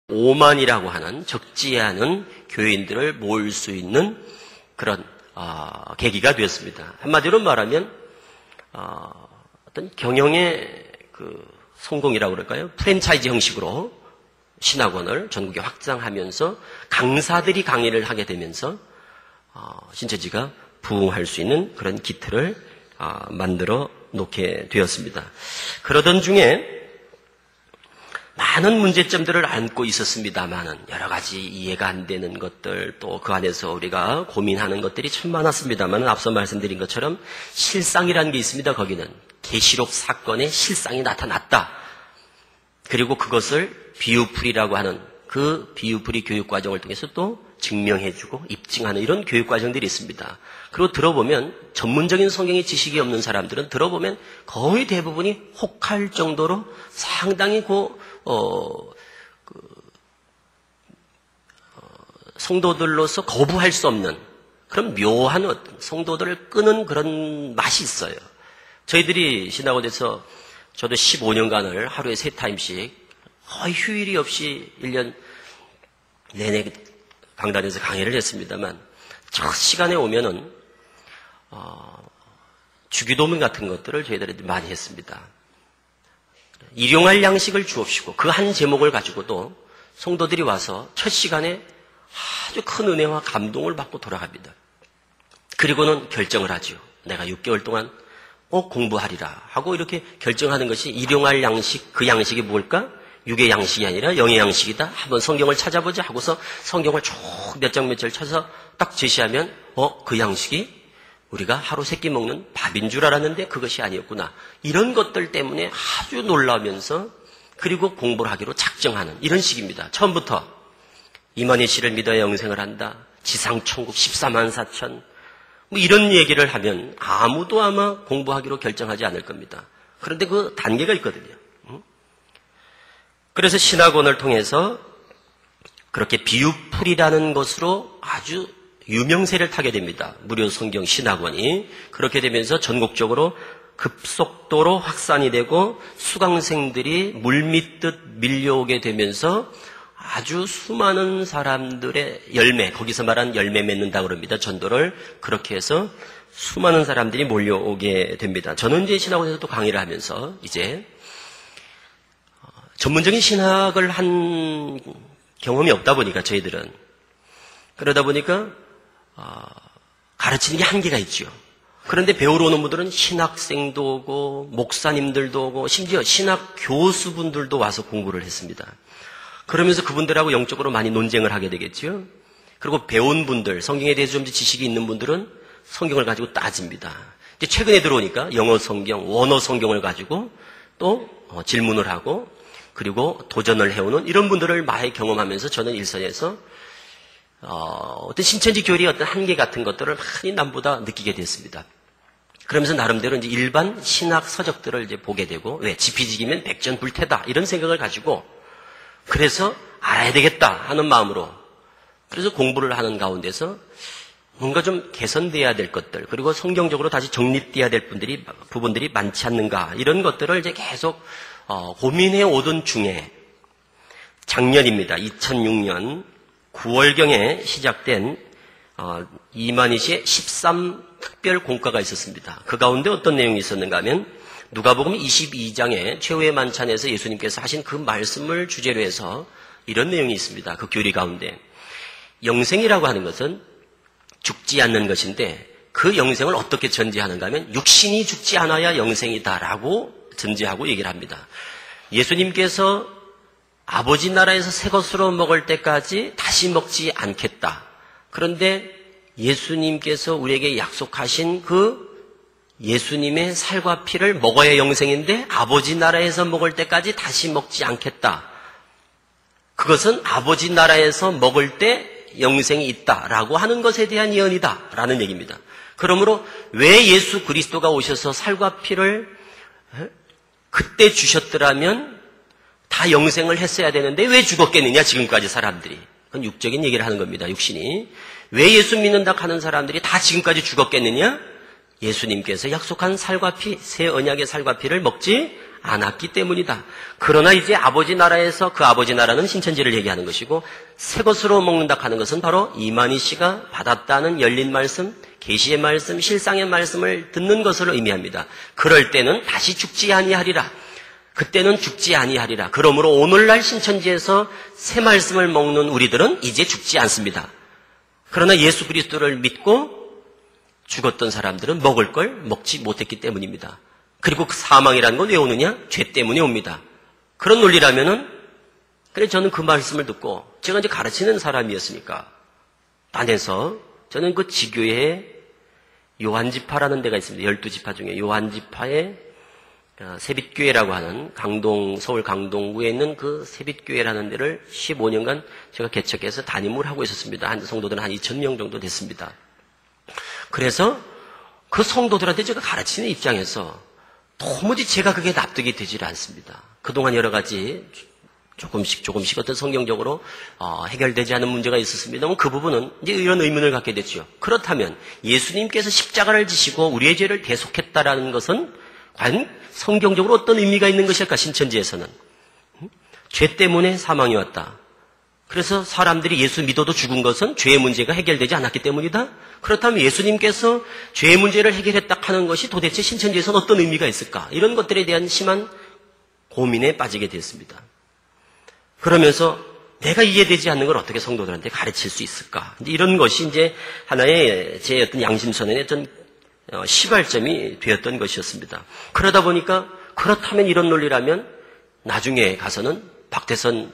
5만이라고 하는 적지 않은 교인들을 모을 수 있는 그런 계기가 되었습니다. 한마디로 말하면 어떤 경영의 그 성공이라고 그럴까요? 프랜차이즈 형식으로 신학원을 전국에 확장하면서 강사들이 강의를 하게 되면서 신천지가 부흥할 수 있는 그런 기틀을 만들어 놓게 되었습니다. 그러던 중에 많은 문제점들을 안고 있었습니다만은 여러 가지 이해가 안 되는 것들 또 그 안에서 우리가 고민하는 것들이 참 많았습니다만은 앞서 말씀드린 것처럼 실상이라는 게 있습니다. 거기는 계시록 사건의 실상이 나타났다. 그리고 그것을 비유풀이라고 하는 그 비유풀이 교육과정을 통해서 또 증명해주고 입증하는 이런 교육과정들이 있습니다. 그리고 들어보면 전문적인 성경의 지식이 없는 사람들은 들어보면 거의 대부분이 혹할 정도로 상당히 성도들로서 거부할 수 없는 그런 묘한 성도들을 끄는 그런 맛이 있어요. 저희들이 신학원에서 저도 15년간을 하루에 3타임씩 거의 휴일이 없이 1년 내내 강단에서 강의를 했습니다만 첫 시간에 오면은 주기도문 같은 것들을 저희들이 많이 했습니다. 일용할 양식을 주옵시고 그 한 제목을 가지고도 성도들이 와서 첫 시간에 아주 큰 은혜와 감동을 받고 돌아갑니다. 그리고는 결정을 하죠. 내가 6개월 동안 꼭 공부하리라 하고 이렇게 결정하는 것이 일용할 양식, 그 양식이 뭘까? 육의 양식이 아니라 영의 양식이다. 한번 성경을 찾아보자 하고서 성경을 쭉 몇 장 몇 절 찾아서 딱 제시하면 그 양식이 우리가 하루 3끼 먹는 밥인 줄 알았는데 그것이 아니었구나. 이런 것들 때문에 아주 놀라면서 그리고 공부를 하기로 작정하는 이런 식입니다. 처음부터 이만희 씨를 믿어야 영생을 한다. 지상천국 14만 4천 뭐 이런 얘기를 하면 아무도 아마 공부하기로 결정하지 않을 겁니다. 그런데 그 단계가 있거든요. 그래서 신학원을 통해서 그렇게 비유풀이라는 것으로 아주 유명세를 타게 됩니다. 무료 성경 신학원이. 그렇게 되면서 전국적으로 급속도로 확산이 되고 수강생들이 물밀듯 밀려오게 되면서 아주 수많은 사람들의 열매, 거기서 말한 열매 맺는다고 그럽니다. 전도를. 그렇게 해서 수많은 사람들이 몰려오게 됩니다. 저는 이제 신학원에서 또 강의를 하면서 이제 전문적인 신학을 한 경험이 없다 보니까 저희들은 그러다 보니까 가르치는 게 한계가 있죠. 그런데 배우러 오는 분들은 신학생도 오고 목사님들도 오고 심지어 신학 교수분들도 와서 공부를 했습니다. 그러면서 그분들하고 영적으로 많이 논쟁을 하게 되겠죠. 그리고 배운 분들, 성경에 대해서 좀 지식이 있는 분들은 성경을 가지고 따집니다. 이제 최근에 들어오니까 영어 성경, 원어 성경을 가지고 또 질문을 하고 그리고 도전을 해오는 이런 분들을 많이 경험하면서 저는 일선에서 어떤 신천지 교리의 어떤 한계 같은 것들을 많이 남보다 느끼게 됐습니다. 그러면서 나름대로 이제 일반 신학 서적들을 이제 보게 되고, 왜? 지피지기면 백전불태다. 이런 생각을 가지고, 그래서 알아야 되겠다 하는 마음으로, 그래서 공부를 하는 가운데서 뭔가 좀 개선돼야 될 것들, 그리고 성경적으로 다시 정립돼야 될 부분들이 많지 않는가, 이런 것들을 이제 계속 고민해 오던 중에 작년입니다. 2006년 9월경에 시작된 이만희 씨의 13특별 공과가 있었습니다. 그 가운데 어떤 내용이 있었는가 하면 누가복음 22장의 최후의 만찬에서 예수님께서 하신 그 말씀을 주제로 해서 이런 내용이 있습니다. 그 교리 가운데 영생이라고 하는 것은 죽지 않는 것인데 그 영생을 어떻게 전제하는가 하면 육신이 죽지 않아야 영생이다라고 전제하고 얘기를 합니다. 예수님께서 아버지 나라에서 새 것으로 먹을 때까지 다시 먹지 않겠다. 그런데 예수님께서 우리에게 약속하신 그 예수님의 살과 피를 먹어야 영생인데 아버지 나라에서 먹을 때까지 다시 먹지 않겠다. 그것은 아버지 나라에서 먹을 때 영생이 있다라고 하는 것에 대한 예언이다라는 얘기입니다. 그러므로 왜 예수 그리스도가 오셔서 살과 피를 그때 주셨더라면 다 영생을 했어야 되는데 왜 죽었겠느냐 지금까지 사람들이. 그건 육적인 얘기를 하는 겁니다. 육신이. 왜 예수 믿는다 하는 사람들이 다 지금까지 죽었겠느냐? 예수님께서 약속한 살과 피, 새 언약의 살과 피를 먹지 않았기 때문이다. 그러나 이제 아버지 나라에서 그 아버지 나라는 신천지를 얘기하는 것이고 새 것으로 먹는다 하는 것은 바로 이만희 씨가 받았다는 열린 말씀, 계시의 말씀, 실상의 말씀을 듣는 것을 의미합니다. 그럴 때는 다시 죽지 아니하리라. 그때는 죽지 아니하리라. 그러므로 오늘날 신천지에서 새 말씀을 먹는 우리들은 이제 죽지 않습니다. 그러나 예수 그리스도를 믿고 죽었던 사람들은 먹을 걸 먹지 못했기 때문입니다. 그리고 그 사망이라는 건 왜 오느냐? 죄 때문에 옵니다. 그런 논리라면은, 그래, 저는 그 말씀을 듣고, 제가 이제 가르치는 사람이었으니까, 반해서, 저는 그 지교회에 요한지파라는 데가 있습니다. 12지파 중에 요한지파의 세빛교회라고 하는 서울 강동구에 있는 그 세빛교회라는 데를 15년간 제가 개척해서 담임을 하고 있었습니다. 한 성도들은 한 2,000명 정도 됐습니다. 그래서 그 성도들한테 제가 가르치는 입장에서 도무지 제가 그게 납득이 되질 않습니다. 그동안 여러 가지 조금씩 어떤 성경적으로 해결되지 않은 문제가 있었습니다만 그 부분은 이제 이런 의문을 갖게 됐죠. 그렇다면 예수님께서 십자가를 지시고 우리의 죄를 대속했다라는 것은 과연 성경적으로 어떤 의미가 있는 것일까? 신천지에서는 죄 때문에 사망이 왔다. 그래서 사람들이 예수 믿어도 죽은 것은 죄의 문제가 해결되지 않았기 때문이다. 그렇다면 예수님께서 죄의 문제를 해결했다 하는 것이 도대체 신천지에서는 어떤 의미가 있을까? 이런 것들에 대한 심한 고민에 빠지게 됐습니다. 그러면서 내가 이해되지 않는 걸 어떻게 성도들한테 가르칠 수 있을까? 이런 것이 이제 하나의 제 어떤 양심선언의 어떤 시발점이 되었던 것이었습니다. 그러다 보니까 그렇다면 이런 논리라면 나중에 가서는 박태선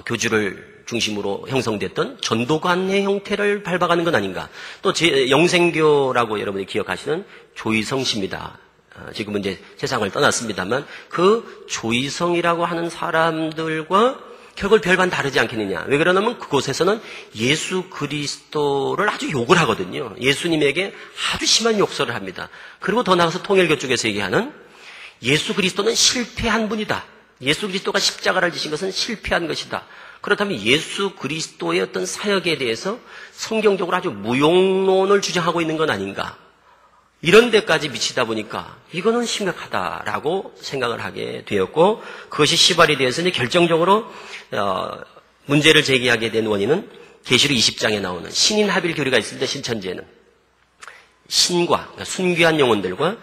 교주를 중심으로 형성됐던 전도관의 형태를 밟아가는 건 아닌가. 또 영생교라고 여러분이 기억하시는 조이성 씨입니다. 지금은 이제 세상을 떠났습니다만 그 조이성이라고 하는 사람들과 결국 별반 다르지 않겠느냐. 왜 그러냐면 그곳에서는 예수 그리스도를 아주 욕을 하거든요. 예수님에게 아주 심한 욕설을 합니다. 그리고 더 나아가서 통일교 쪽에서 얘기하는 예수 그리스도는 실패한 분이다. 예수 그리스도가 십자가를 지신 것은 실패한 것이다. 그렇다면 예수 그리스도의 어떤 사역에 대해서 성경적으로 아주 무용론을 주장하고 있는 건 아닌가. 이런 데까지 미치다 보니까 이거는 심각하다라고 생각을 하게 되었고 그것이 시발이 되어서 이제 결정적으로 문제를 제기하게 된 원인은 계시록 20장에 나오는 신인 합일 교리가 있습니다. 신천지에는 신과 그러니까 순귀한 영혼들과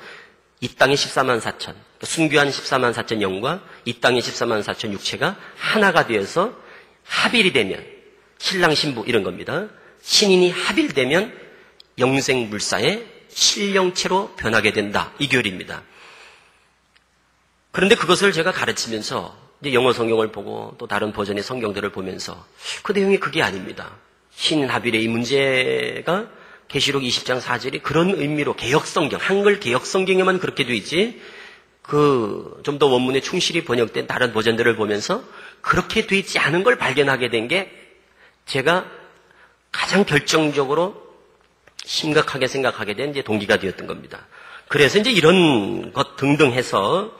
이 땅의 14만 4천 순귀한 14만 4천 영과 이 땅의 14만 4천 육체가 하나가 되어서 합일이 되면 신랑 신부 이런 겁니다. 신인이 합일되면 영생불사의 신령체로 변하게 된다. 이 교리입니다. 그런데 그것을 제가 가르치면서 이제 영어 성경을 보고 또 다른 버전의 성경들을 보면서 그 내용이 그게 아닙니다. 신합일의 이 문제가 계시록 20장 4절이 그런 의미로 개역성경, 한글 개역성경에만 그렇게 돼 있지 좀 더 원문에 충실히 번역된 다른 버전들을 보면서 그렇게 돼 있지 않은 걸 발견하게 된 게 제가 가장 결정적으로 심각하게 생각하게 된 이제 동기가 되었던 겁니다. 그래서 이제 이런 것 등등 해서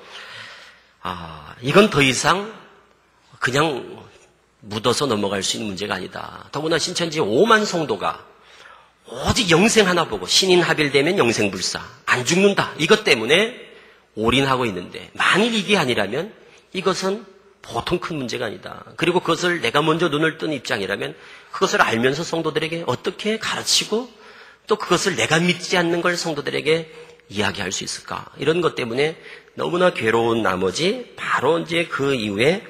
이건 더 이상 그냥 묻어서 넘어갈 수 있는 문제가 아니다. 더구나 신천지 5만 성도가 오직 영생 하나 보고 신인 합일되면 영생불사 안 죽는다. 이것 때문에 올인하고 있는데 만일 이게 아니라면 이것은 보통 큰 문제가 아니다. 그리고 그것을 내가 먼저 눈을 뜬 입장이라면 그것을 알면서 성도들에게 어떻게 가르치고 또 그것을 내가 믿지 않는 걸 성도들에게 이야기할 수 있을까? 이런 것 때문에 너무나 괴로운 나머지 바로 이제 그 이후에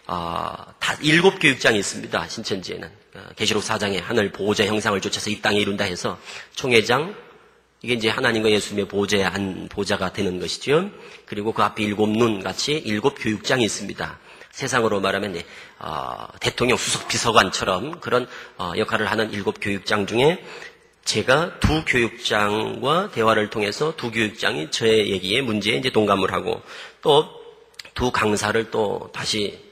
7교육장이 있습니다. 신천지에는. 계시록 4장에 하늘 보호자 형상을 쫓아서 이 땅에 이룬다 해서 총회장, 이게 이제 하나님과 예수님의 보좌가 되는 것이죠. 그리고 그 앞에 7눈 같이 7교육장이 있습니다. 세상으로 말하면 대통령 수석 비서관처럼 그런 역할을 하는 7교육장 중에 제가 2교육장과 대화를 통해서 2교육장이 저의 얘기에 문제에 이제 동감을 하고 또 2 강사를 또 다시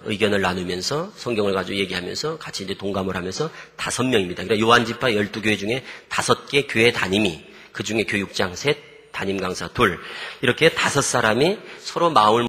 의견을 나누면서 성경을 가지고 얘기하면서 같이 이제 동감을 하면서 5명입니다. 그러니까 요한지파 12교회 중에 5개 교회 담임이 그 중에 교육장 3, 담임 강사 2 이렇게 5사람이 서로 마음을